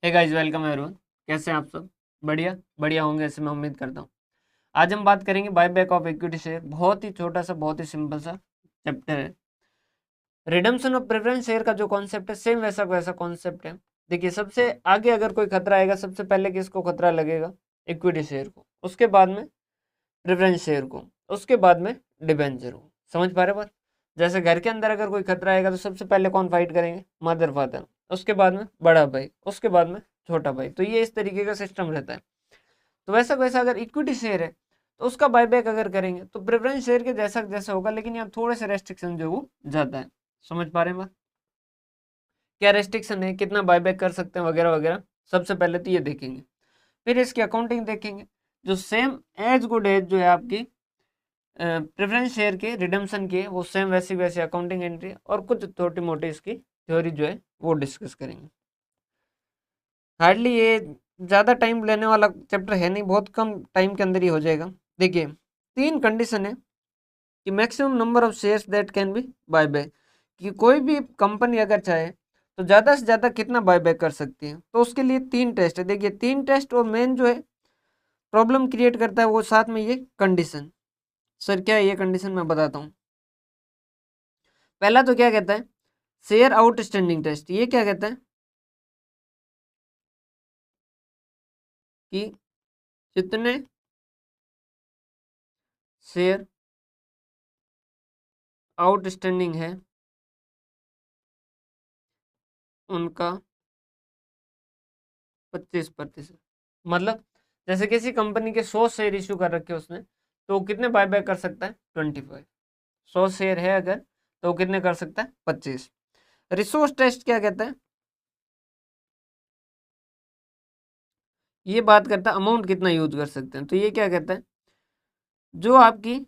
Hey guys, welcome everyone. कैसे हैं आप सब? बढ़िया बढ़िया होंगे, ऐसे मैं उम्मीद करता हूँ। आज हम बात करेंगे बायबैक ऑफ इक्विटी शेयर। बहुत ही छोटा सा, बहुत ही सिंपल सा चैप्टर है। रिडम्पशन ऑफ प्रेफरेंस शेयर का जो कॉन्सेप्ट है, सेम वैसा वैसा कॉन्सेप्ट है। देखिए, सबसे आगे अगर कोई खतरा आएगा, सबसे पहले किसको खतरा लगेगा? इक्विटी शेयर को, उसके बाद में प्रेफरेंस शेयर को, उसके बाद में डिबेंचर को। समझ पा रहे बात? जैसे घर के अंदर अगर कोई खतरा आएगा तो सबसे पहले कौन फाइट करेंगे? Mother father. उसके बाद में बड़ा भाई, उसके बाद में छोटा भाई। तो ये इस तरीके का सिस्टम रहता है। तो वैसा वैसा अगर इक्विटी शेयर है तो उसका बायबैक अगर करेंगे तो प्रेफरेंस शेयर के जैसा जैसा होगा, लेकिन यहाँ थोड़े से रेस्ट्रिक्शन जो वो ज्यादा है। समझ पा रहे हैं बात? क्या रेस्ट्रिक्शन है, कितना बायबैक कर सकते हैं, वगैरह वगैरह। सबसे पहले तो ये देखेंगे, फिर इसकी अकाउंटिंग देखेंगे। जो सेम एज गुड एज जो है आपकी प्रेफरेंस शेयर के रिडम्पशन की, वो सेम वैसी वैसी अकाउंटिंग एंट्री और कुछ छोटी मोटी इसकी थ्योरी जो है वो डिस्कस करेंगे। हार्डली ये ज़्यादा टाइम लेने वाला चैप्टर है नहीं, बहुत कम टाइम के अंदर ही हो जाएगा। देखिए, तीन कंडीशन है कि maximum number of shares that can be buy back, कि कोई भी कंपनी अगर चाहे तो ज़्यादा से ज़्यादा कितना बाय बैक कर सकती है। तो उसके लिए तीन टेस्ट है। देखिए, तीन टेस्ट, और मेन जो है प्रॉब्लम क्रिएट करता है वो साथ में ये कंडीशन। सर क्या है ये कंडीशन? मैं बताता हूँ। पहला तो क्या कहता है? Share outstanding test. ये क्या कहता है कि जितने शेयर आउटस्टैंडिंग है उनका 25%। मतलब जैसे किसी कंपनी के 100 शेयर इश्यू कर रखे उसने, तो वो कितने बायबैक कर सकता है? 25। 100 शेयर है अगर, तो वो कितने कर सकता है? 25। रिसोर्स टेस्ट क्या कहता है? ये बात करता है अमाउंट कितना यूज कर सकते हैं। तो ये क्या कहता है? जो आपकी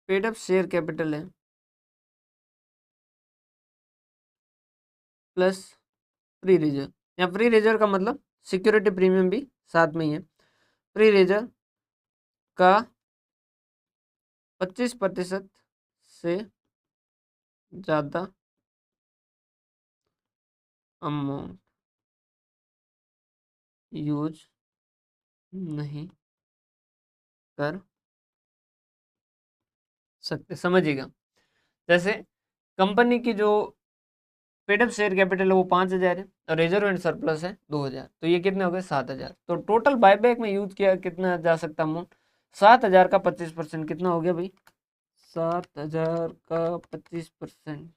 पेड अप शेयर कैपिटल है प्लस फ्री रिजर्व, या फ्री रिजर्व का मतलब सिक्योरिटी प्रीमियम भी साथ में ही है। फ्री रिजर्व का 25% से ज़्यादा अमाउंट यूज नहीं कर सकते। समझिएगा, जैसे कंपनी की जो पेड अप शेयर कैपिटल है वो 5,000 है और रिजर्व एंड सरप्लस है 2,000, तो ये कितने हो गए? 7,000। तो टोटल बायबैक में यूज किया कितना जा सकता अमाउंट? 7,000 का 25% कितना हो गया भाई? 7,000 का 25%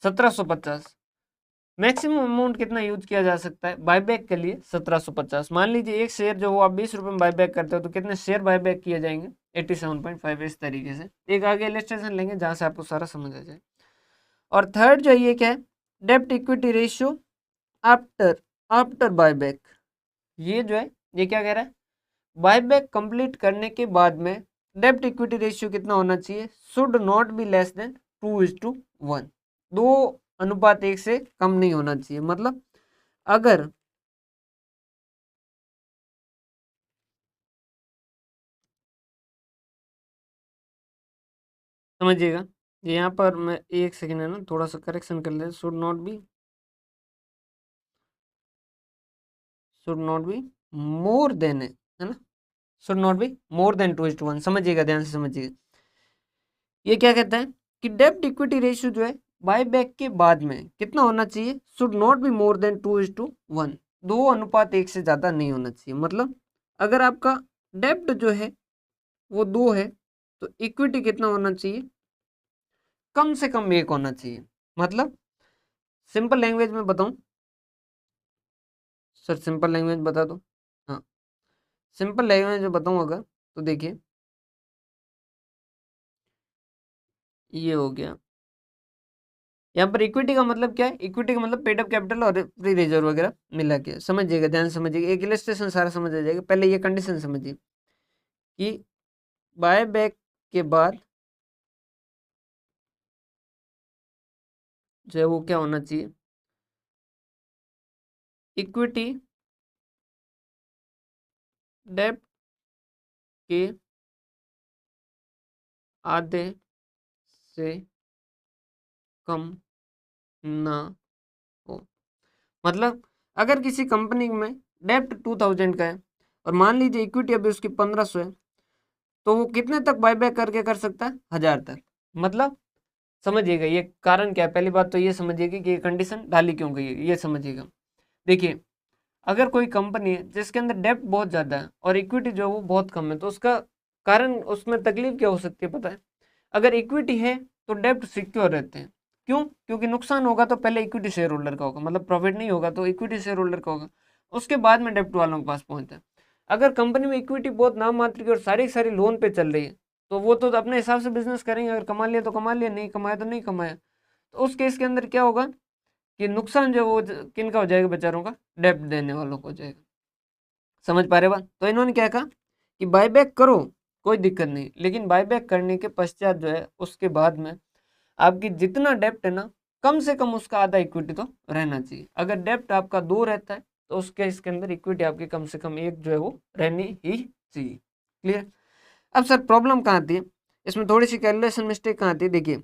1750। मैक्सिमम अमाउंट कितना यूज किया जा सकता है बायबैक के लिए? 1750। मान लीजिए एक शेयर जो वो आप 20 रुपए में बायबैक करते हो, तो कितने शेयर बायबैक किए जाएंगे? 87.5। इस तरीके से एक आगे इलस्ट्रेशन लेंगे जहां से आपको सारा समझ आ जाए। और थर्ड जो ये क्या है? डेप्ट equity ratio after after buyback. ये जो है, ये क्या कह रहा है? बायबैक कंप्लीट करने के बाद में डेप्ट इक्विटी रेशियो कितना होना चाहिए? Should not be less than 2:1। 2:1 से कम नहीं होना चाहिए। मतलब अगर समझिएगा, यहाँ पर मैं एक सेकेंड है ना, थोड़ा सा करेक्शन कर ले। Should not be more than है ना, should not be more than 2:1। समझिएगा, ध्यान से समझिएगा। ये क्या कहता है कि डेब्ट इक्विटी रेशियो जो है बायबैक के बाद में कितना होना चाहिए? Should not be more than 2:1। 2:1 से ज्यादा नहीं होना चाहिए। मतलब अगर आपका डेब्ट जो है वो 2 है, तो इक्विटी कितना होना चाहिए? कम से कम 1 होना चाहिए। मतलब सिंपल लैंग्वेज में बताऊं? सर सिंपल लैंग्वेज बता दो। हाँ, सिंपल लैंग्वेज में बताऊं अगर, तो देखिए ये हो गया। यहाँ पर इक्विटी का मतलब क्या है? इक्विटी का मतलब पेड अप कैपिटल और फ्री रिजर्व वगैरह मिला के। समझिएगा, ध्यान से समझिएगा, एक इलस्ट्रेशन सारा समझ आ जाएगा। पहले ये कंडीशन समझिए कि बाय बैक के बाद जो है वो क्या होना चाहिए? इक्विटी डेब्ट के आधे से कम ना हो। मतलब अगर किसी कंपनी में डेप्ट 2000 का है और मान लीजिए इक्विटी अभी उसकी 1500 है, तो वो कितने तक बायबैक करके कर सकता है? 1000 तक। मतलब समझिएगा ये कारण क्या है। पहली बात तो ये समझिएगा कि ये कंडीशन डाली क्यों गई है, ये समझिएगा। देखिए, अगर कोई कंपनी है जिसके अंदर डेप्ट बहुत ज़्यादा है और इक्विटी जो है वो बहुत कम है, तो उसका कारण, उसमें तकलीफ क्या हो सकती है पता है? अगर इक्विटी है तो डेप्ट सिक्योर रहते हैं। क्यों? क्योंकि नुकसान होगा तो पहले इक्विटी शेयर होल्डर का होगा, मतलब प्रॉफिट नहीं होगा तो इक्विटी शेयर होल्डर का होगा, उसके बाद में डेप्ट वालों के पास पहुंचता है। अगर कंपनी में इक्विटी बहुत नाम मात्र की और सारी सारी लोन पे चल रही है, तो वो तो अपने हिसाब से बिजनेस करेंगे, अगर कमा लिया तो कमा लिया, नहीं कमाया तो नहीं कमाया। तो उस केस के अंदर क्या होगा कि नुकसान जो वो किन का हो जाएगा? बेचारों का, डेप्ट देने वालों को हो जाएगा। समझ पा रहे बात? तो इन्होंने क्या कहा कि बायबैक करो, कोई दिक्कत नहीं, लेकिन बायबैक करने के पश्चात जो है उसके बाद में आपकी जितना डेप्ट है ना, कम से कम उसका आधा इक्विटी तो रहना चाहिए। अगर डेप्ट आपका 2 रहता है तो उसके इसके अंदर इक्विटी आपकी कम से कम 1 जो है वो रहनी ही चाहिए। क्लियर? अब सर प्रॉब्लम कहाँ आती है इसमें? थोड़ी सी कैलकुलेशन मिस्टेक कहाँ आती है? देखिए,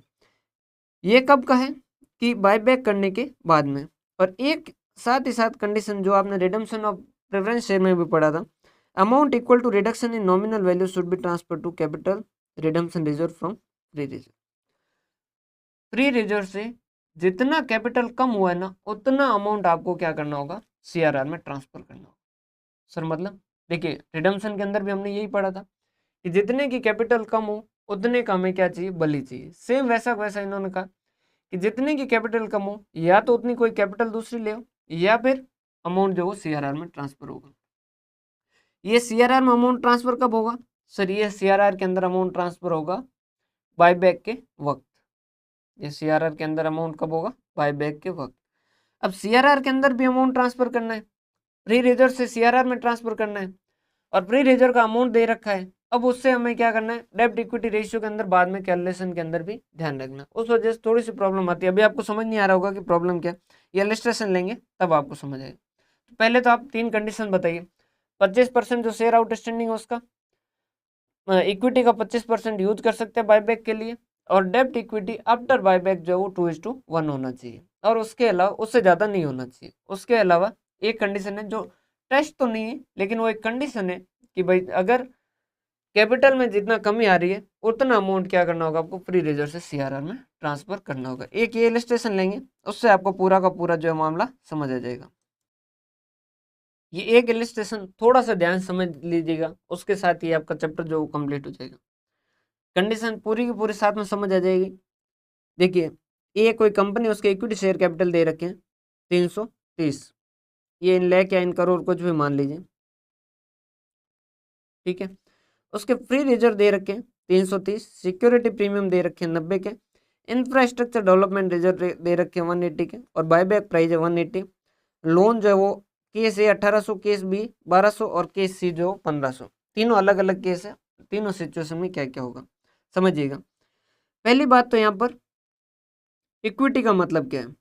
ये कब का है कि बायबैक करने के बाद में, और एक साथ ही साथ कंडीशन जो आपने रिडम्पशन ऑफ प्रेफरेंस शेयर में भी पढ़ा था, amount equal to reduction in nominal value should be transfer to capital redemption reserve from free reserve. Free reserve से जितना कैपिटल कम हुआ है ना, उतना अमाउंट आपको क्या करना होगा? सीआरआर में ट्रांसफर करना होगा। सर मतलब देखिए, रिडम्पशन के अंदर भी हमने यही पढ़ा था कि जितने की कैपिटल कम हो उतने का हमें क्या चाहिए? बली चाहिए। सेम वैसा वैसा इन्होंने कहा कि जितने की कैपिटल कम हो, या तो उतनी कोई कैपिटल दूसरी ले हो, या फिर अमाउंट जो वो सीआरआर में ट्रांसफर होगा। ये सीआरआर में अमाउंट ट्रांसफर कब होगा? सर ये सीआरआर के अंदर अमाउंट ट्रांसफर होगा बायबैक के वक्त। ये सीआरआर के अंदर अमाउंट कब होगा? बायबैक के वक्त। अब सीआरआर के अंदर भी अमाउंट ट्रांसफर करना है, फ्री रिजर्व से सीआरआर में ट्रांसफर करना है, और फ्री रिजर्व का अमाउंट दे रखा है। अब उससे हमें क्या करना है? डेब्ट इक्विटी रेशियो के अंदर बाद में कैलकुलेशन के अंदर भी ध्यान रखना। उस वजह से थोड़ी सी प्रॉब्लम आती है। अभी आपको समझ नहीं आ रहा होगा कि प्रॉब्लम क्या है, ये इलस्ट्रेशन लेंगे तब आपको समझ आएगा। तो पहले तो आप 3 कंडीशन बताइए। 25% जो शेयर आउटस्टैंडिंग है उसका, इक्विटी का 25% यूज कर सकते हैं बायबैक के लिए, और डेब्ट इक्विटी आफ्टर बायबैक जो है वो 2:1 होना चाहिए, और उसके अलावा उससे ज़्यादा नहीं होना चाहिए। उसके अलावा एक कंडीशन है जो टेस्ट तो नहीं है, लेकिन वो एक कंडीशन है कि भाई अगर कैपिटल में जितना कमी आ रही है उतना अमाउंट क्या करना होगा? आपको फ्री रिजर्व से सीआरआर में ट्रांसफर करना होगा। एक ये इलस्ट्रेशन लेंगे, उससे आपको पूरा का पूरा जो है मामला समझ आ जाएगा। ये एक इलस्ट्रेशन थोड़ा सा ध्यान समझ लीजिएगा, उसके साथ ही आपका चैप्टर जो कंप्लीट हो जाएगा। कंडीशन पूरी की पूरी साथ में समझ आ जाएगी। देखिए, ये कोई कंपनी, उसके इक्विटी शेयर कैपिटल दे रखे हैं 330, ये इन लाख या इन करोड़ कुछ भी मान लीजिए, ठीक है। उसके फ्री रिजर्व दे रखे हैं 330, सिक्योरिटी प्रीमियम दे रखे हैं 90 के, इंफ्रास्ट्रक्चर डेवलपमेंट रिजर्व दे रखे हैं 180 के, और बायबैक प्राइस है 180। लोन जो है वो केस ए 1800, केस बी 1200 और केस सी जो 1500। तीनों अलग अलग केस है, तीनों सिचुएशन में क्या क्या होगा समझिएगा। पहली बात तो यहाँ पर इक्विटी का मतलब क्या है?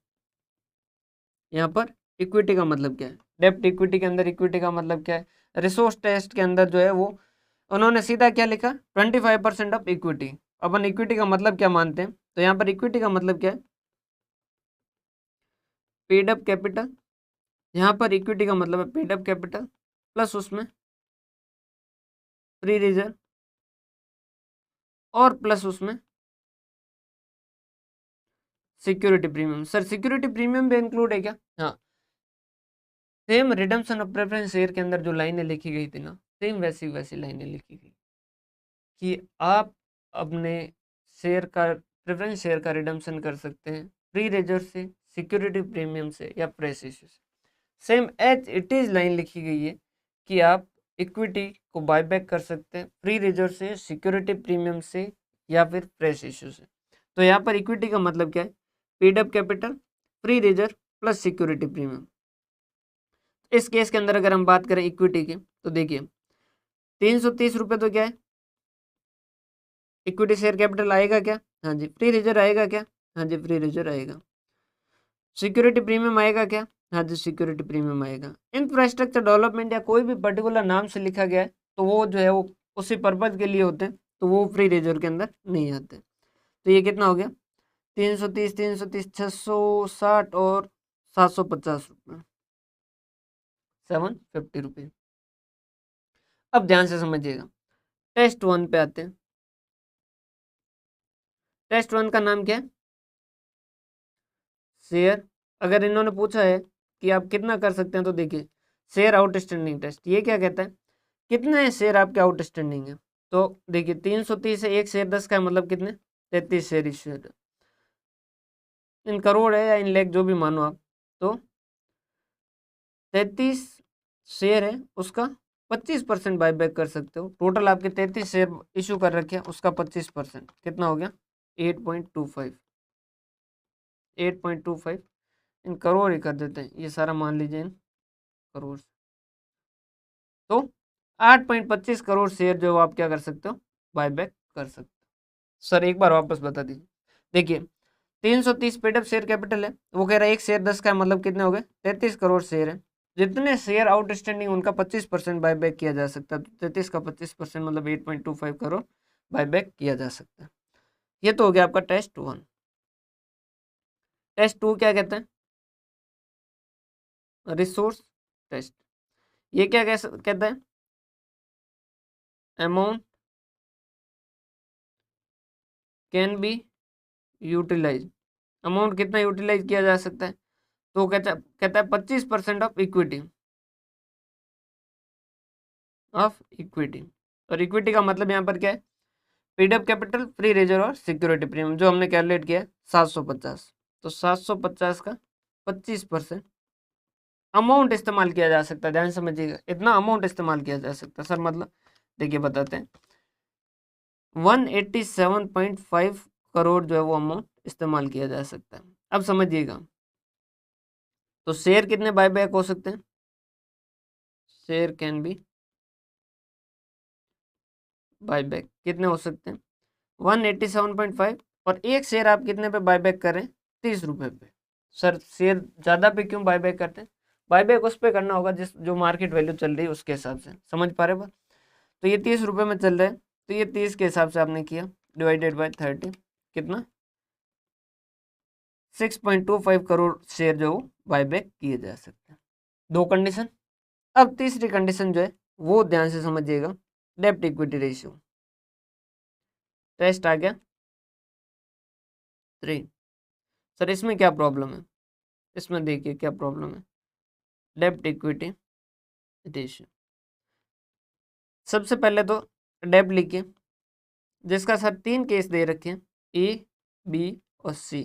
यहाँ पर इक्विटी का मतलब क्या है? डेप्ट इक्विटी के अंदर इक्विटी का मतलब क्या है? रिसोर्स टेस्ट के अंदर जो है वो उन्होंने सीधा क्या लिखा? 25% ऑफ इक्विटी। अपन इक्विटी का मतलब क्या मानते हैं? तो यहाँ पर इक्विटी का मतलब क्या है? Paid up capital. यहाँ पर इक्विटी का मतलब है पेड अप कैपिटल प्लस उसमें फ्री रिजर्व, और प्लस उसमें security premium. Sir security premium भी इंक्लूड है क्या? हाँ, same redemption of preference share के अंदर जो लाइनें लिखी गई थी ना, सेम वैसी वैसी लाइनें लिखी गई कि आप अपने शेयर का, प्रेफरेंस शेयर का रिडम्पशन कर सकते हैं फ्री रिजर्व से, सिक्योरिटी प्रीमियम से, या प्रेस इश्यू से। Same as it is line लिखी गई है कि आप इक्विटी को बायबैक कर सकते हैं फ्री रिजर्व से, सिक्योरिटी प्रीमियम से, या फिर प्रेस इश्यू से। तो यहाँ पर इक्विटी का मतलब क्या है? Paid up capital, free reserve plus security premium. इस केस के अंदर अगर हम बात करें इक्विटी की, तो देखिए 330 रुपये तो क्या है? इक्विटी शेयर कैपिटल आएगा क्या? हाँ जी। फ्री रिजर्व आएगा क्या? हाँ जी, फ्री रिजर्व आएगा। सिक्योरिटी प्रीमियम आएगा क्या? हाँ जी, सिक्योरिटी प्रीमियम आएगा। इंफ्रास्ट्रक्चर डेवलपमेंट या कोई भी पर्टिकुलर नाम से लिखा गया है तो वो जो है वो उसी पर्पज के लिए होते हैं, तो वो फ्री रिजर्व के अंदर नहीं आते। तो ये कितना हो गया? 330, 330, 660 और 750 रुपये, 750 रुपये। अब ध्यान से समझिएगा, टेस्ट 1 पे आते हैं। टेस्ट 1 का नाम क्या है? शेयर। अगर इन्होंने पूछा है कि आप कितना कर सकते हैं, तो देखिए शेयर आउटस्टैंडिंग टेस्ट, ये क्या कहता है, कितने शेयर आपके आउटस्टैंडिंग है। तो देखिए 330 है, एक शेयर 10 का है, मतलब कितने, 33 शेयर इश्यू है। इन करोड़ है या इन लाख, जो भी मानो आप, तो 33 शेयर है, उसका 25% बायबैक कर सकते हो। टोटल आपके 33 शेयर इशू कर रखे हैं, उसका 25% कितना हो गया, 8.25। 8.25 इन करोड़ ही कर देते हैं, ये सारा मान लीजिए इन करोड़ से। तो 8.25 करोड़ शेयर जो आप क्या कर सकते हो, बायबैक कर सकते हो। सर एक बार वापस बता दीजिए। देखिए 330 पेड अप शेयर कैपिटल है, वो कह रहा है एक शेयर 10 का है, मतलब कितने हो गए, 33 करोड़ शेयर है। जितने शेयर आउटस्टैंडिंग उनका 25% बायबैक किया जा सकता है। 33 का 25% मतलब 8.25 करोड़ बायबैक किया जा सकता है। ये तो हो गया आपका टेस्ट 1। टेस्ट 2 क्या कहते हैं, रिसोर्स टेस्ट। ये क्या कहता है, amount can be utilize, amount कितना यूटिलाइज किया जा सकता है, तो कहता है 25% ऑफ इक्विटी, ऑफ इक्विटी। और इक्विटी का मतलब यहाँ पर क्या है, पीडअप कैपिटल, फ्री रिजर्व और सिक्योरिटी प्रीमियम, जो हमने कैलकुलेट किया 750। तो 750 का 25% अमाउंट इस्तेमाल किया जा सकता है। ध्यान समझिएगा, इतना अमाउंट इस्तेमाल किया जा सकता है सर, मतलब देखिए बताते हैं, 187.5 करोड़ जो है वो अमाउंट इस्तेमाल किया जा सकता है। अब समझिएगा, तो शेयर कितने बायबैक हो सकते हैं, शेयर कैन बी बायबैक कितने हो सकते हैं, 187.5। और एक शेयर आप कितने पे बायबैक करें, 30 रुपए पे। सर शेयर ज़्यादा पे क्यों बायबैक करते हैं, बायबैक उस पे करना होगा जिस जो मार्केट वैल्यू चल रही है उसके हिसाब से, समझ पा रहे बात। तो ये 30 रुपए में चल रहा है, तो ये 30 के हिसाब से आपने किया, डिवाइडेड बाय 30, कितना, 6.25 करोड़ शेयर जो बायबैक किए जा सकते हैं। दो कंडीशन। अब तीसरी कंडीशन जो है वो ध्यान से समझिएगा, डेब्ट इक्विटी रेशियो। टेस्ट आ गया 3। सर इसमें क्या प्रॉब्लम है, इसमें देखिए क्या प्रॉब्लम है, डेब्ट इक्विटी रेशियो। सबसे पहले तो डेब्ट लिखिए, जिसका सर 3 केस दे रखे हैं, ए, बी और सी।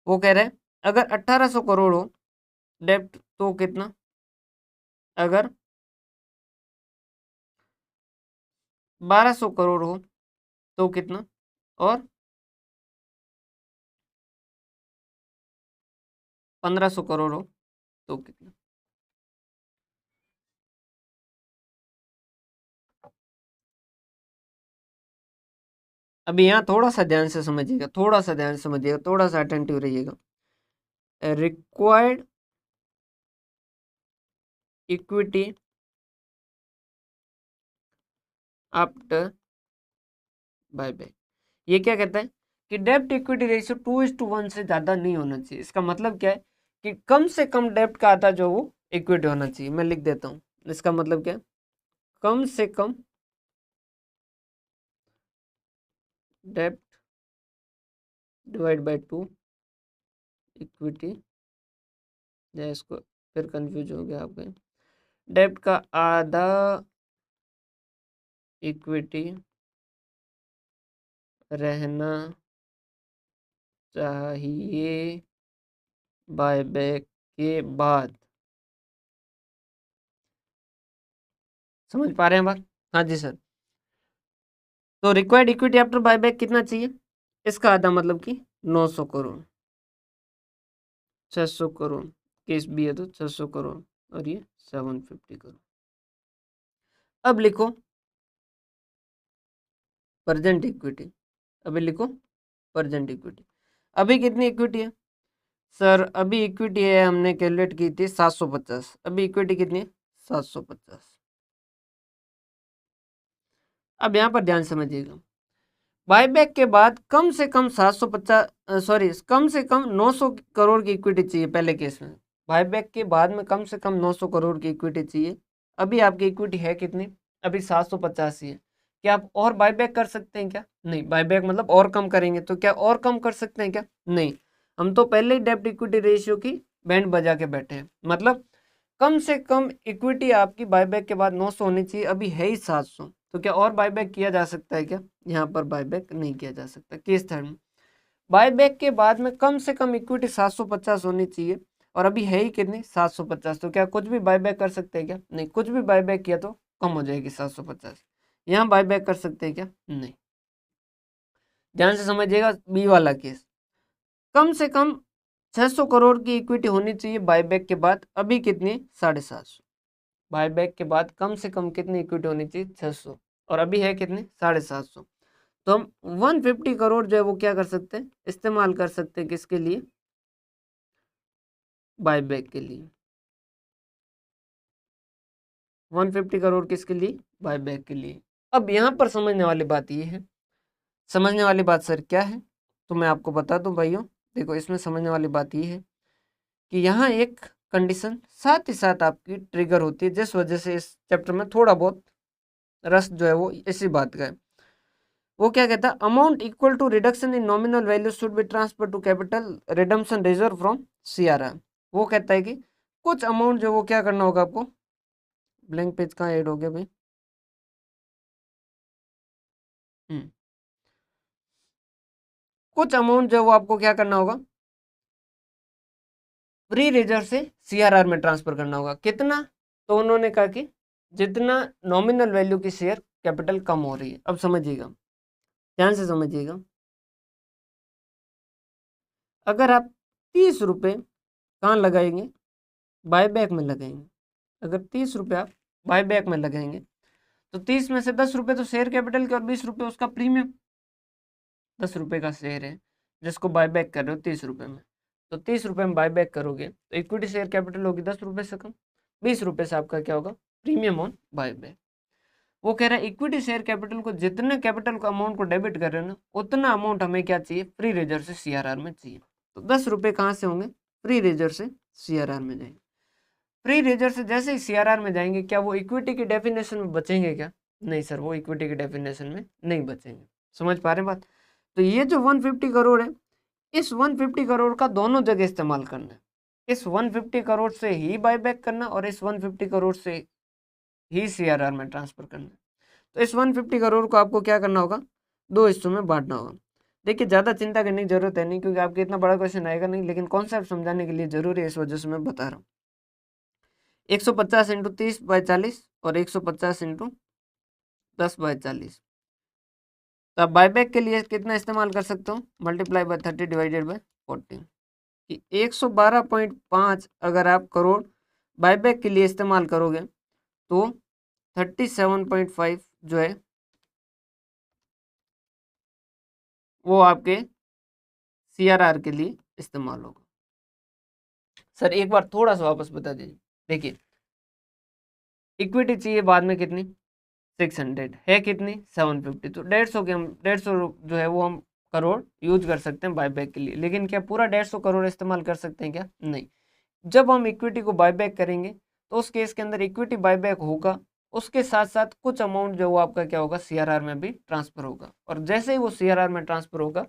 वो कह रहे हैं अगर 1800 करोड़ हो डेब्ट तो कितना, अगर 1200 करोड़ हो तो कितना, और 1500 करोड़ हो तो कितना। अभी यहाँ थोड़ा सा ध्यान से समझिएगा, थोड़ा सा ध्यान से समझिएगा, थोड़ा सा अटेंटिव रहिएगा। रिक्वायर्ड इक्विटी आफ्टर बायबैक, ये क्या कहता है कि डेब्ट इक्विटी रेशियो 2:1 से ज्यादा नहीं होना चाहिए। इसका मतलब क्या है कि कम से कम डेब्ट का आधा जो वो इक्विटी होना चाहिए। मैं लिख देता हूँ, इसका मतलब क्या है, कम से कम डेब्ट डिवाइड बाय 2 इक्विटी, या इसको फिर कंफ्यूज हो गया आपके, डेब्ट का आधा इक्विटी रहना चाहिए बायबैक के बाद। समझ पा रहे हैं बात, हाँ जी सर। तो रिक्वायर्ड इक्विटी आफ्टर बायबैक कितना चाहिए, इसका आधा मतलब कि 900 करोड़, 600 करोड़ केस बी है तो 600 करोड़, और ये 750 करोड़। अब लिखो प्रेजेंट इक्विटी, अभी लिखो प्रेजेंट इक्विटी। अभी कितनी इक्विटी है सर, अभी इक्विटी है, हमने कैलकुलेट की थी 750, अभी इक्विटी कितनी है 750। अब यहाँ पर ध्यान समझिएगा, बायबैक के बाद कम से कम 900 करोड़ की इक्विटी चाहिए पहले केस में। बायबैक के बाद में कम से कम 900 करोड़ की इक्विटी चाहिए। अभी आपकी इक्विटी है कितनी? अभी 750 ही है। क्या आप और बायबैक कर सकते हैं क्या? नहीं। बायबैक मतलब और कम करेंगे, तो क्या और कम कर सकते हैं क्या? नहीं। हम तो पहले ही डेब्ट इक्विटी रेशियो की बैंड बजा के बैठे हैं। मतलब कम से कम इक्विटी आपकी बायबैक के बाद 900 होनी चाहिए, अभी है ही 700। तो क्या और बायबैक किया जा सकता है क्या? यहाँ पर बायबैक नहीं किया जा सकता। केस थर्ड में बायबैक के बाद में कम से कम इक्विटी 750 होनी चाहिए, और अभी है ही कितनी? 750। तो क्या कुछ भी बायबैक कर सकते हैं क्या? नहीं। कुछ भी बायबैक किया तो कम हो जाएगी 750। यहाँ बायबैक कर सकते हैं क्या? नहीं। ध्यान से समझिएगा बी वाला केस। कम से कम 600 करोड़ की इक्विटी होनी चाहिए बायबैक के बाद, अभी कितनी? 750। बायबैक के बाद कम से कम कितनी इक्विटी होनी चाहिए? 600, और अभी है कितनी? 750। तो हम 150 करोड़ जो है वो क्या कर सकते हैं? इस्तेमाल कर सकते हैं किसके लिए? बायबैक के लिए। 150 करोड़ किसके लिए? बायबैक के लिए। अब यहाँ पर समझने वाली बात ये है, समझने वाली बात सर क्या है, तो मैं आपको बता दूं भाइयों। देखो, इसमें समझने वाली बात ये है कि यहाँ एक कंडीशन साथ ही साथ आपकी ट्रिगर होती है, जिस वजह से इस चैप्टर में थोड़ा बहुत रस जो है वो इसी बात का है। वो क्या कहता है? Amount equal to reduction in nominal value should be transfer to capital redemption reserve from CRR. वो कहता है कि कुछ अमाउंट जो वो क्या करना होगा आपको। ब्लैंक पेज कहाँ ऐड हो गया भाई? कुछ अमाउंट जो वो आपको क्या करना होगा? फ्री रिजर्व से सीआरआर में ट्रांसफर करना होगा। कितना? तो उन्होंने कहा कि जितना नॉमिनल वैल्यू की शेयर कैपिटल कम हो रही है। अब समझिएगा, ध्यान से समझिएगा। अगर आप 30 रुपये कहाँ लगाएंगे? बायबैक में लगाएंगे। अगर 30 रुपये आप बायबैक में लगाएंगे तो 30 में से 10 रुपये तो शेयर कैपिटल के और 20 रुपये उसका प्रीमियम। 10 रुपये का शेयर है जिसको बायबैक कर रहे हो 30 रुपये में, तो 30 रुपये में बायबैक करोगे तो इक्विटी शेयर कैपिटल होगी 10 रुपये से कम। 20 रुपये से आपका क्या होगा? Premium on buyback. वो कह रहा है इक्विटी शेयर कैपिटल को जितने कैपिटल को अमाउंट को डेबिट कर रहे हो ना, उतना अमाउंट हमें क्या चाहिए? फ्री रिजर्व से सीआरआर में चाहिए। तो 10 रुपये कहाँ से होंगे? फ्री रिजर्व से सीआरआर में जाएंगे। फ्री रिजर्व से जैसे ही सीआरआर में जाएंगे, क्या वो इक्विटी की डेफिनेशन में बचेंगे क्या? नहीं सर, वो इक्विटी की डेफिनेशन में नहीं बचेंगे। समझ पा रहे हैं बात? तो ये जो 150 करोड़ है, इस 150 करोड़ का दोनों जगह इस्तेमाल करना है। इस 150 करोड़ से ही बायबैक करना और इस 150 करोड़ से ही सीआरआर में ट्रांसफर करना है। तो इस 150 करोड़ को आपको क्या करना होगा? दो हिस्सों में बांटना होगा। देखिए, ज़्यादा चिंता करने की जरूरत है नहीं, क्योंकि आपके इतना बड़ा क्वेश्चन आएगा नहीं, लेकिन कॉन्सेप्ट समझाने के लिए जरूरी है, इस वजह से मैं बता रहा हूँ। 150 इंटू 30/40 और 150 इंटू 10/40। तो आप बायबैक के लिए कितना इस्तेमाल कर सकते हो? Multiply by 30 divided by 40। कि 112.5 अगर आप करोड़ बायबैक के लिए इस्तेमाल करोगे तो 37.5 जो है वो आपके सीआरआर के लिए इस्तेमाल होगा। सर एक बार थोड़ा सा वापस बता दीजिए। देखिए, इक्विटी चाहिए बाद में कितनी? 600 है कितनी? 750। तो 150 के हम 150 जो है वो हम करोड़ यूज कर सकते हैं बायबैक के लिए। लेकिन क्या पूरा 150 करोड़ इस्तेमाल कर सकते हैं क्या? नहीं। जब हम इक्विटी को बायबैक करेंगे तो उस केस के अंदर इक्विटी बायबैक होगा, उसके साथ साथ कुछ अमाउंट जो वो आपका क्या होगा? सीआरआर में भी ट्रांसफर होगा, और जैसे ही वो सीआरआर में ट्रांसफर होगा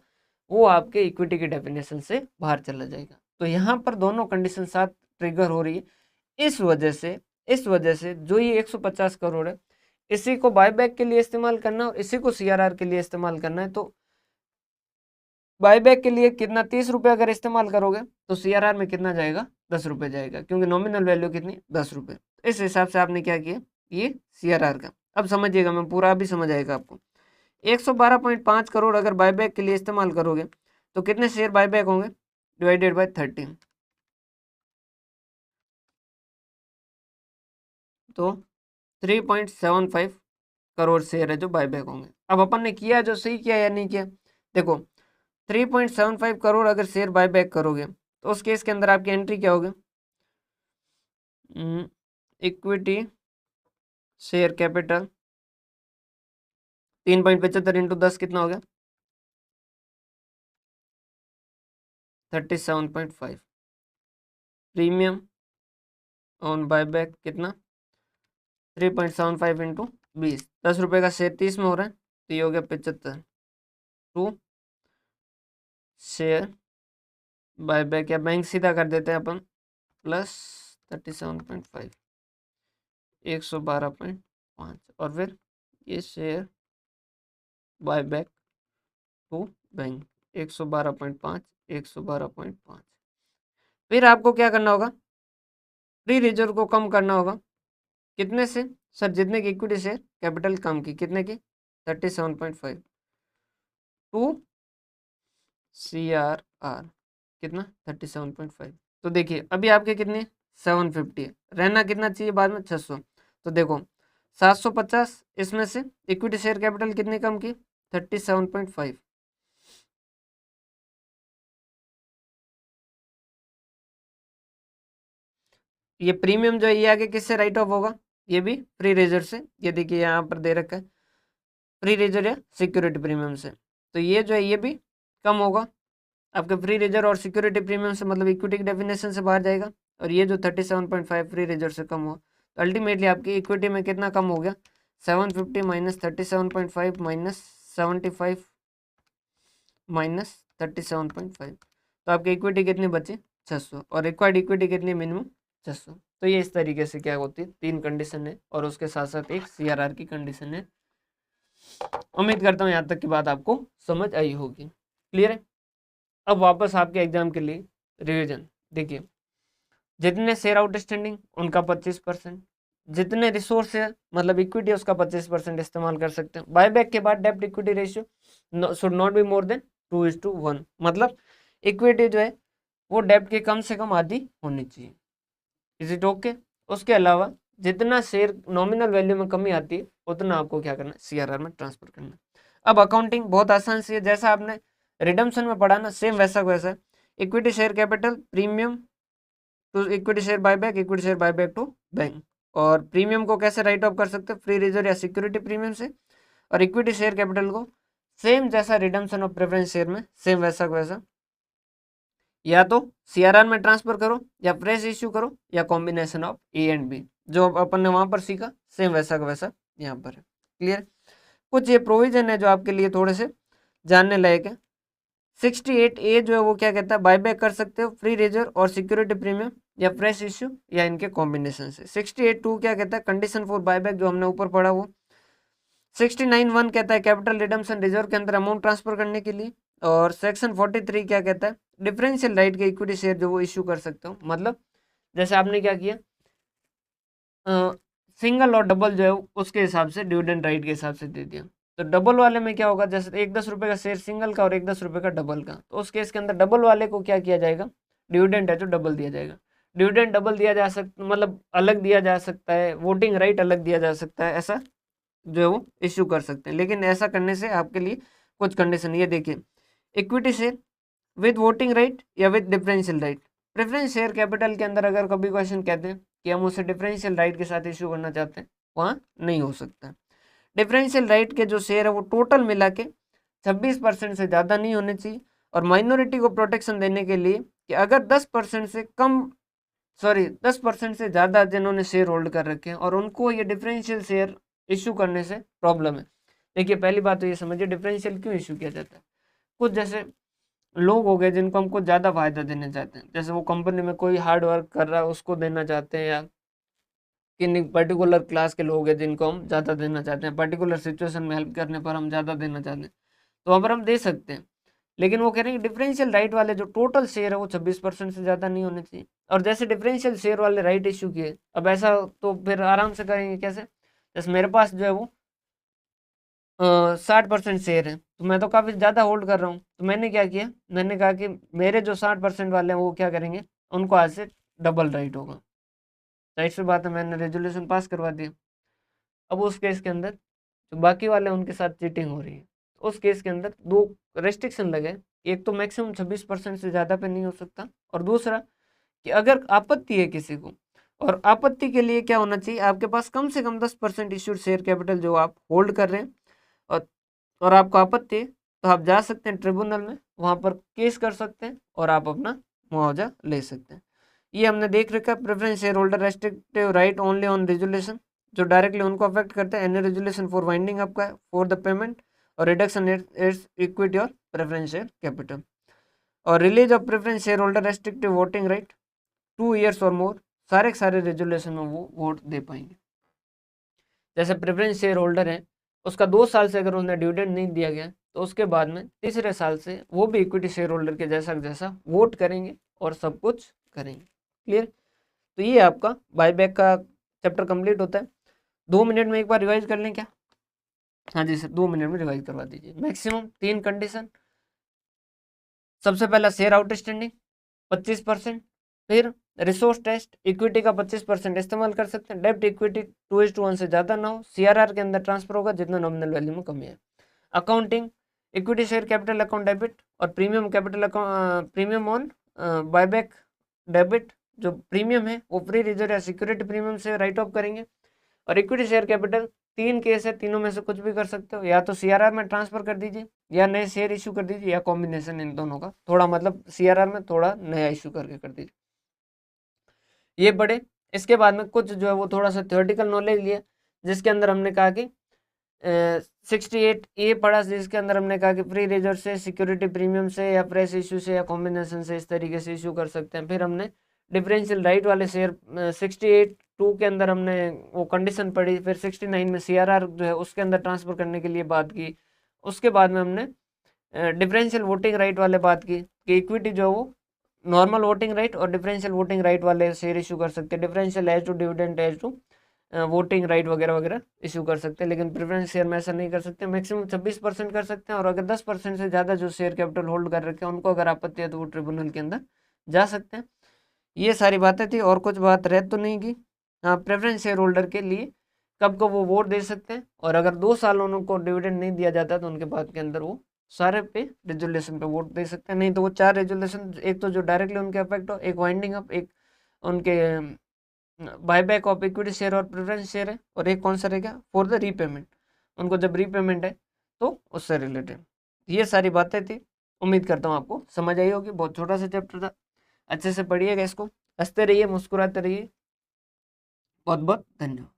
वो आपके इक्विटी की डेफिनेशन से बाहर चला जाएगा। तो यहाँ पर दोनों कंडीशन साथ ट्रिगर हो रही है। इस वजह से जो ये 150 करोड़ है, इसी को बायबैक के लिए इस्तेमाल करना और इसी को सीआरआर के लिए इस्तेमाल करना है। तो बायबैक के लिए कितना? 30 रुपये अगर इस्तेमाल करोगे तो सीआरआर में कितना जाएगा? 10 रुपये जाएगा, क्योंकि नॉमिनल वैल्यू कितनी? 10 रुपये। इस हिसाब से आपने क्या किया? ये सीआरआर का। अब समझिएगा, मैं पूरा अभी समझ आएगा आपको। 112.5 करोड़ अगर बायबैक के लिए इस्तेमाल करोगे तो कितने शेयर बायबैक होंगे? Divided by 30। तो 3.75 करोड़ शेयर है जो बायबैक होंगे। अब अपन ने किया जो सही किया या नहीं किया? देखो, 3.75 करोड़ अगर शेयर बायबैक करोगे तो उस केस के अंदर आपकी एंट्री क्या होगी? इक्विटी शेयर कैपिटल 3.75 इंटू 10 कितना हो गया? 37.5, प्रीमियम ऑन बायबैक कितना 3.75 इंटू 20, 10 रुपये का शेयर 30 में हो रहा है, तो ये हो गया 75 टू शेयर बायबैक, या बैंक सीधा कर देते हैं अपन, प्लस 37.5 112.5, और फिर ये शेयर बायबैक टू बैंक 112.5 112.5। फिर आपको क्या करना होगा, फ्री रिजर्व को कम करना होगा, कितने से सर, जितने की इक्विटी शेयर कैपिटल कम की, कितने की 37.5 टू CRR कितना 37.5। तो देखिए अभी आपके कितने 750 है, रहना कितना चाहिए बाद में 600, तो देखो 750 इसमें से इक्विटी शेयर कैपिटल कितनी कम की 37.5, ये प्रीमियम जो है ये आगे किससे राइट ऑफ होगा, ये भी फ्री रेजर से, ये देखिए यहाँ पर दे रखा है फ्री रेजर या सिक्योरिटी प्रीमियम से, तो ये जो है ये भी कम होगा आपके फ्री रेजर और सिक्योरिटी प्रीमियम से, मतलब इक्विटी की डेफिनेशन से बाहर जाएगा, और ये जो 37.5 फ्री रेजर से कम हो, तो अल्टीमेटली आपकी इक्विटी में कितना कम हो गया 750 माइनस 37.5 माइनस 75 माइनस 37.5, तो आपकी इक्विटी कितनी बची 600, और रिक्वायर्ड इक्विटी कितनी मिनिमम 600। तो ये इस तरीके से क्या होती है, 3 कंडीशन है और उसके साथ साथ एक CRR की कंडीशन है। उम्मीद करता हूँ यहाँ तक की बात आपको समझ आई होगी, क्लियर है। अब वापस आपके एग्जाम के लिए रिवीजन, देखिए जितने शेयर आउटस्टैंडिंग उनका 25%, जितने रिसोर्स है मतलब इक्विटी उसका 25% इस्तेमाल कर सकते हैं। बायबैक के बाद डेब्ट equity ratio should not be more than 2:1, मतलब इक्विटी जो है वो डेब्ट के कम से कम आधी होनी चाहिए। Is it okay. उसके अलावा जितना शेयर नॉमिनल वैल्यू में कमी आती है उतना आपको क्या करना है CRR में ट्रांसफर करना है। अब अकाउंटिंग बहुत आसान सी है, जैसा आपने रिडम्पशन में पढ़ा ना सेम वैसा वैसा, equity share capital premium to equity share buyback to bank, और प्रीमियम को कैसे राइट ऑफ कर सकते हैं फ्री रिजर्व या सिक्योरिटी प्रीमियम से, और इक्विटी शेयर कैपिटल को सेम जैसा रिडम्पशन ऑफ प्रेफरेंस शेयर में सेम वैसा वैसा या तो CRR में ट्रांसफर करो या फ्रेश इश्यू करो या combination of A and B, जो अपन ने वहां पर सीखा सेम वैसा का वैसा यहाँ पर है, क्लियर। कुछ ये प्रोविजन है जो आपके लिए थोड़े से जानने लायक है। 68A जो है वो क्या कहता है, बायबैक कर सकते हो फ्री रिजर्व और सिक्योरिटी प्रीमियम या फ्रेश इश्यू या इनके कॉम्बिनेशन से। 68(2) क्या कहता है, कंडीशन फॉर बायबैक, जो हमने ऊपर पढ़ा वो। 69(1) कहता है कैपिटल रिडम्पशन रिजर्व के अंदर अमाउंट ट्रांसफर करने के लिए, और सेक्शन 43 क्या कहता है, डिफरेंशियल राइट के इक्विटी शेयर जो वो इश्यू कर सकते हो, मतलब जैसे आपने क्या किया सिंगल और डबल जो है उसके हिसाब से डिविडेंड राइट के हिसाब से दे दिया। तो डबल वाले में क्या होगा, जैसे एक 10 रुपये का शेयर सिंगल का और एक 10 रुपये का डबल का, तो उस केस के अंदर डबल वाले को क्या किया जाएगा, डिविडेंड है जो डबल दिया जाएगा। डिविडेंड डबल दिया जा सकता, मतलब अलग दिया जा सकता है, वोटिंग राइट अलग दिया जा सकता है, ऐसा जो है वो इश्यू कर सकते हैं। लेकिन ऐसा करने से आपके लिए कुछ कंडीशन, ये देखिए equity share with voting right या with differential right. Preference share capital के अंदर अगर कभी क्वेश्चन कहते हैं कि हम उसे डिफरेंशियल राइट के साथ इश्यू करना चाहते हैं, वहाँ नहीं हो सकता। डिफरेंशियल राइट के जो शेयर है वो टोटल मिला के 26% से ज़्यादा नहीं होने चाहिए, और माइनॉरिटी को प्रोटेक्शन देने के लिए कि अगर 10% से कम 10% से ज़्यादा जिन्होंने शेयर होल्ड कर रखे हैं और उनको ये डिफरेंशियल शेयर इश्यू करने से प्रॉब्लम है। देखिए पहली बात तो ये समझिए डिफरेंशियल क्यों इश्यू किया जाता है। कुछ जैसे लोग हो गए जिनको हम कुछ ज़्यादा फायदा देना चाहते हैं, जैसे वो कंपनी में कोई हार्ड वर्क कर रहा है उसको देना चाहते हैं, या किन पर्टिकुलर क्लास के लोग हैं जिनको हम ज़्यादा देना चाहते हैं, पर्टिकुलर सिचुएशन में हेल्प करने पर हम ज़्यादा देना चाहते हैं, तो वहाँ पर हम दे सकते हैं। लेकिन वो कह रहे हैं कि डिफरेंशियल राइट वाले जो टोटल शेयर है वो 26% से ज़्यादा नहीं होने चाहिए। और जैसे डिफरेंशियल शेयर वाले राइट इशू किए, अब ऐसा तो फिर आराम से करेंगे कैसे, जैसे मेरे पास जो है वो 60% शेयर है, तो मैं तो काफ़ी ज़्यादा होल्ड कर रहा हूँ, तो मैंने क्या किया, मैंने कहा कि मेरे जो 60% वाले हैं वो क्या करेंगे, उनको आज से डबल राइट होगा। जाहिर सी बात है मैंने रेजोल्यूशन पास करवा दिया। अब उस केस के अंदर जो बाकी वाले उनके साथ चीटिंग हो रही है, तो उस केस के अंदर 2 रेस्ट्रिक्शन लगे, एक तो मैक्सिमम 26% से ज़्यादा पे नहीं हो सकता, और दूसरा कि अगर आपत्ति है किसी को, और आपत्ति के लिए क्या होना चाहिए, आपके पास कम से कम 10% इश्यूड शेयर कैपिटल जो आप होल्ड कर रहे हैं, और आपको आपत्ति है, तो आप जा सकते हैं ट्रिब्यूनल में, वहाँ पर केस कर सकते हैं और आप अपना मुआवजा ले सकते हैं। ये हमने देख रखा, preference share holder restrictive right only on resolution, जो डायरेक्टली उनको अफेक्ट करते हैं। Any resolution for winding up का फॉर द पेमेंट और रिडक्शन इट्स इक्विटी और प्रेफरेंस शेयर कैपिटल। और release of preference share holder restrictive voting right 2 years और मोर, सारे के सारे रेजुलेशन में वो वोट दे पाएंगे। जैसे प्रेफरेंस शेयर होल्डर है, उसका 2 साल से अगर उन्हें डिविडेंड नहीं दिया गया तो उसके बाद में तीसरे साल से वो भी इक्विटी शेयर होल्डर के जैसा वोट करेंगे और सब कुछ करेंगे। क्लियर? तो ये आपका बायबैक का चैप्टर कंप्लीट होता है। 2 मिनट में एक बार रिवाइज कर लें क्या? हाँ जी सर, 2 मिनट में रिवाइज करवा दीजिए। मैक्सिमम 3 कंडीशन, सबसे पहला शेयर आउटस्टैंडिंग 25%, फिर रिसोर्स टेस्ट इक्विटी का 25% इस्तेमाल कर सकते हैं, डेब्ट इक्विटी 2:1 से ज़्यादा ना हो, सीआरआर के अंदर ट्रांसफर होगा जितना नॉमिनल वैल्यू में कमी है। Accounting equity share capital account debit और premium capital account premium on buyback debit, जो प्रीमियम है वो फ्री रिजर्व या सिक्योरिटी प्रीमियम से राइट ऑफ करेंगे। और इक्विटी शेयर कैपिटल 3 केस है, तीनों में से कुछ भी कर सकते हो, या तो सीआरआर में ट्रांसफर कर दीजिए या नए शेयर इशू कर दीजिए, या कॉम्बिनेशन इन दोनों का, थोड़ा मतलब सीआरआर में थोड़ा नया इशू करके कर दीजिए। ये पढ़े। इसके बाद में कुछ जो है वो थोड़ा सा थ्योरेटिकल नॉलेज लिया, जिसके अंदर हमने कहा कि 68A पढ़ा, जिसके अंदर हमने कहा कि फ्री रिजर्व से, सिक्योरिटी प्रीमियम से, या प्रेस इशू से, या कॉम्बिनेशन से इस तरीके से इशू कर सकते हैं। फिर हमने डिफरेंशियल राइट वाले शेयर 68(2) के अंदर हमने वो कंडीशन पढ़ी। फिर 69 में सीआरआर जो है उसके अंदर ट्रांसफर करने के लिए बात की। उसके बाद में हमने डिफरेंशियल वोटिंग राइट वाले बात की कि इक्विटी जो है वो नॉर्मल वोटिंग राइट और डिफरेंशियल वोटिंग राइट वाले शेयर इशू कर सकते हैं। Differential as to dividend as to voting right वगैरह वगैरह इशू कर सकते हैं, लेकिन प्रेफरेंस शेयर में ऐसा नहीं कर सकते। मैक्सिमम 26% कर सकते हैं, और अगर 10% से ज़्यादा जो शेयर कैपिटल होल्ड कर रखे हैं उनको अगर आपत्ति है तो वो ट्रिब्यूनल के अंदर जा सकते हैं। ये सारी बातें थी, और कुछ बात रह तो नहीं की। हाँ, प्रेफरेंस शेयर होल्डर के लिए कब को वो वोट दे सकते हैं, और अगर 2 साल उनको डिविडेंड नहीं दिया जाता तो उनके बाद के अंदर वो सारे पे रेजुलेशन पे वोट दे सकते हैं। नहीं तो वो 4 रेजुलेशन, एक तो जो डायरेक्टली उनके अफेक्ट हो, एक वाइंडिंग अप, एक उनके बायबैक ऑफ इक्विटी शेयर और प्रेफरेंस शेयर है, और एक कौन सा रहेगा फॉर द रीपेमेंट, उनको जब रीपेमेंट है तो उससे रिलेटेड। ये सारी बातें थी, उम्मीद करता हूँ आपको समझ आई होगी। बहुत छोटा सा चैप्टर था, अच्छे से पढ़िएगा इसको, हंसते रहिए, मुस्कुराते रहिए। बहुत बहुत धन्यवाद।